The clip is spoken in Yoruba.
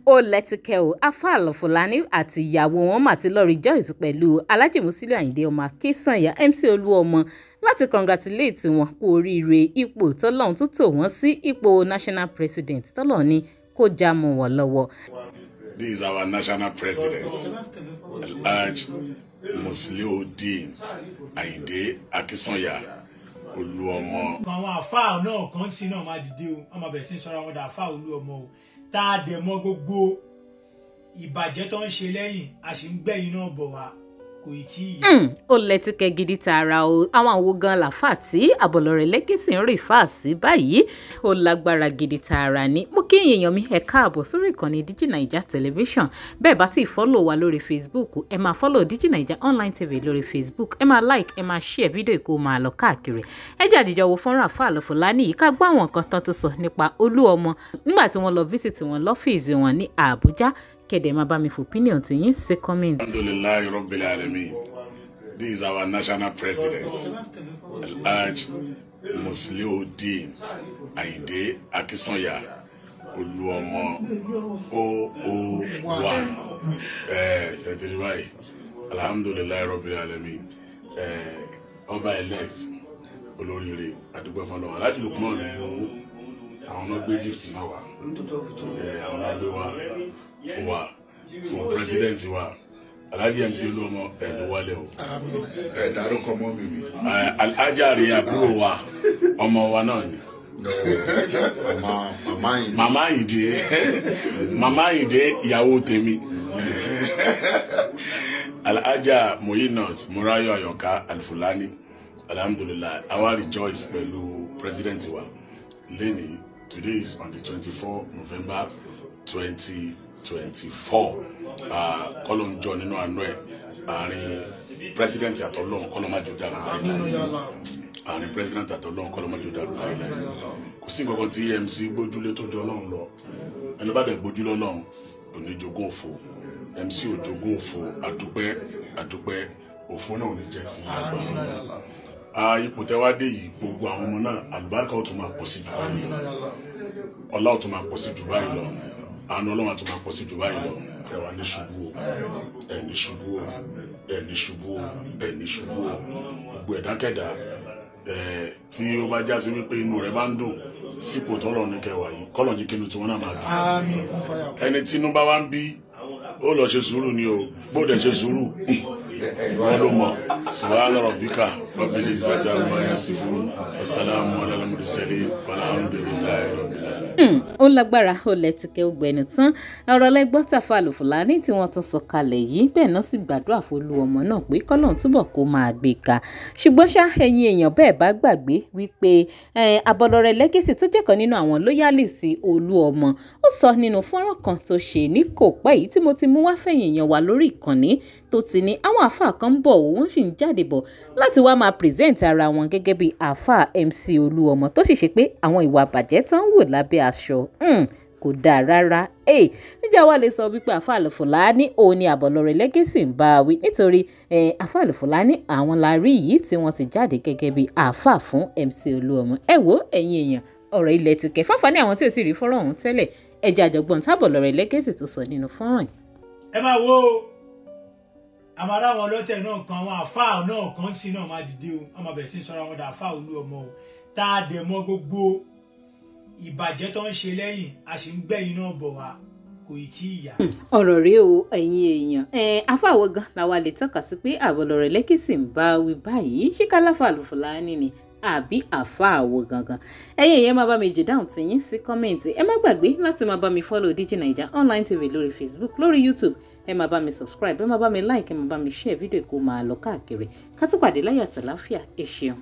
ó lẹ́tìkẹ́ o Alfa Al-Fulani àti ìyàwó wọn mà ti lọ rejoice pẹ̀lú Alhaji Musiliu Ayinde ọmọ Akínsànyà MC Olúọmọ láti congratulate wọn kú oríire ipò tọ́lọ́run tó tò wọ́n sí ipò national president tọ́lọ́run ní kó já mọ́ wọn lọ́wọ́. This is our national president, Alhaji Musiliu Ayinde Akínsànyà Olúọmọ. Àwọn àfáà náà kan sí náà máa dìde o, wọ́n máa bẹ̀rẹ̀ sí sọ̀rọ̀ àwọn àfáà Olúọmọ o. Tá a dẹ̀ mọ́ gbogbo ìbàjẹ́ tó ń ṣe lẹ́yìn a sì ń gbẹ̀yìn náà bọ̀ wá kò ì tí ì. Ó lẹ́tìkẹ́ gidi tààrà o àwọn àwo gan làfà tí Àbọ̀lọ́rẹ̀ Lẹ́gẹ́sì ń rìn fà sí báyìí ó lágbára gidi tààrà ni. Mo kí èèyàn mi ẹ káàbọ̀ sórí ìkànnì DigiNaija television bẹ́ẹ̀ bá ti fọ́lọ̀ wa lórí Facebook ẹ máa fọ́lọ̀ DigiNaija online tv lórí Facebook ẹ máa like ẹ máa share fídíò kó máa lọ káàkiri. Ẹ jẹ́ àdìjọ wo fọ́nrán Alfa Al-Fulani yìí ká gbọ́ àwọn nǹkan tán tó sọ nípa Olúọmọ nígbà tí wọ́n lọ visit wọn lọ́fíìsì wọn ní Àbújá. Kẹ̀dẹ̀ máa bá mi fò opinion tí yín sí comment. Alhamdulillahi Rabbil Alamin. This is our national president, Alhaji Musiliu Ayinde Akínsànyà Olúọmọ OO1. Ṣètìlí báyìí. Alhamdulillahi Rabbil Alamin. Ọba elect olóríire àdúgbò fọlọ́ Alhaji Lukman nínú àwọn náà gbé gift náà wá. Àwọn náà gbé wá fún president wa Alhaji MC Olúọmọ ẹni wálé o. Dárúkọ mọ́ mi. Alhaji àbúrò wa ọmọ wa náà ni. Màmá Ayinde ìyàwó tèmi. Alhaja Muinat Murayo Ayoka Al-Fulani. Alhamdulillah àwa rejoice pẹ̀lú president wa lẹ́ni. Today is on the 24th November 2024. Kọ́lọ́n jọ nínú àánú ẹ̀ àárín president àtọ́lọ́n kọ́lọ́májò dàrú láìláì. Àárín president àtọ́lọ́n kọ́lọ́májò dàrú láìláì. Kò sí nǹkan tí MC gbójúlé tó jọ Ọlọ́run lọ. Ẹni bá dẹ̀ gbójúlé Ọlọ́run kò ní jogún òfo. MC ò jogún òfo àdúpẹ́ òfo náà ò ní jẹ́ ti àgbà. Ipò tẹ́wádé yìí gbogbo àwọn ọmọ náà àlùbáríkà ó tún máa pọ̀ sí jù báyìí lọ. Ọlá ó tún máa pọ̀ sí jù báyìí lọ. Àánú Ọlọ́run á tún máa pọ̀ sí jù báyìí lọ. Ẹ wá ní ṣubú o, ẹni ṣubú o, ẹni ṣubú o, ẹni ṣubú o. Gbogbo ẹ̀dákẹ́dá tí ó bá já sí wípé inú rẹ̀ bá ń dùn sípò tọ́lọ̀ ní kẹwàá yìí kọ́lọ̀ jí kínú tí wọ́n náà máa dùn. Ẹni tí inú bá wá ń bí ó lọ ṣe sùúrù ni o, bó dẹ̀ ṣe sùúrù wọ́n ló mọ̀. Subhana rabbika rabbil izzati amma yasifun. Assalamu ala al-mursalin walhamdulillahi rabbil alamin. Ó lágbára ó lẹ́tìkẹ́ ó gbẹ̀nu tán ọ̀rọ̀ lẹ́gbọ́n Alfa Al-Fulani tí wọ́n tún sọ kalẹ̀ yìí bẹ́ẹ̀ náà sì gbàdúrà fún Olúọmọ náà pé kọ́lọ́n túbọ̀ kó máa gbé ka. Ṣùgbọ́n ṣá ẹ̀yin èèyàn bẹ́ẹ̀ bá gbàgbé wípé Àbọ̀lọ́rẹ̀ Lẹ́gẹ́sì tó jẹ́ kan nínú àwọn loyalist Olúọmọ ó sọ nínú fọ́nrán kan tó ṣe ní kò pẹ́ yìí tí mo ti mú wá fẹ̀yìn èèyàn wá lórí ìkànnì tó ti ní àwọn àfáà kan ń bọ̀ wọ́n sì ń jáde bọ̀ láti wá máa present ara wọn gẹ́gẹ́ bí àfáà MC Olúọmọ tó sì ṣe pé àwọn ìwà àbàjẹ́ tán wò lábẹ́ aṣọ kò dáa rárá. Níjà wa lè sọ wípé Alfa Al-Fulani òun ni Àbọ̀lọ́rẹ̀ Lẹ́gẹ́sì ń bá wí nítorí Alfa Al-Fulani àwọn la rí yìí tí wọ́n ti jáde gẹ́gẹ́ bí àfáà fún MC Olúọmọ. Ẹ wo ẹ̀yin èèyàn ọ̀rọ̀ ilẹ̀ ti kẹ̀ fáfá ní àwọn tí ò sì rí fọ́nrán ọ̀hún tẹ́lẹ̀ ẹ̀jẹ̀ àjọgbọ́n t'Àbọ̀lọ́rẹ̀ Lẹ́gẹ́sì tó sọ nínú fọ́nrán yìí. Ẹ máa wo àmàrà àwọn ọlọ́tẹ̀ náà kan àwọn àfáà náà kan sí náà máa dìde o wọ́n máa bẹ̀rẹ̀ sí sọ̀rọ̀ àwọn àfáà Olúọmọ o. Tá a dẹ̀ mọ́ gbogbo ìbàjẹ́ tó ń ṣe lẹ́yìn a sì ń gbẹ̀yìn náà bọ̀ wá kò ì tí ì yá. Ọ̀rọ̀ rí o ẹ̀yin èèyàn afáwo gan làwa lè tọ́ka sí pé Àbọ̀lọ́rẹ̀ Lẹ́gẹ́sì ń bá wí báyìí ṣé ká Alfa Al-Fulani ni àbí àfáàwò gangan. Ẹ̀yin èèyàn máa bá mi jù dáhùn tí yín sí kọ́mẹ̀ntì. Ẹ má gbàgbé láti máa bá mi follow DigiNaija online tv lórí Facebook lórí YouTube. Ẹ máa bá mi subscribe ẹ máa bá mi like ẹ máa bá mi share fídíò kó máa lọ káàkiri. Ká tún pàdé láyọ̀ àtàláfíà ẹ ṣeun.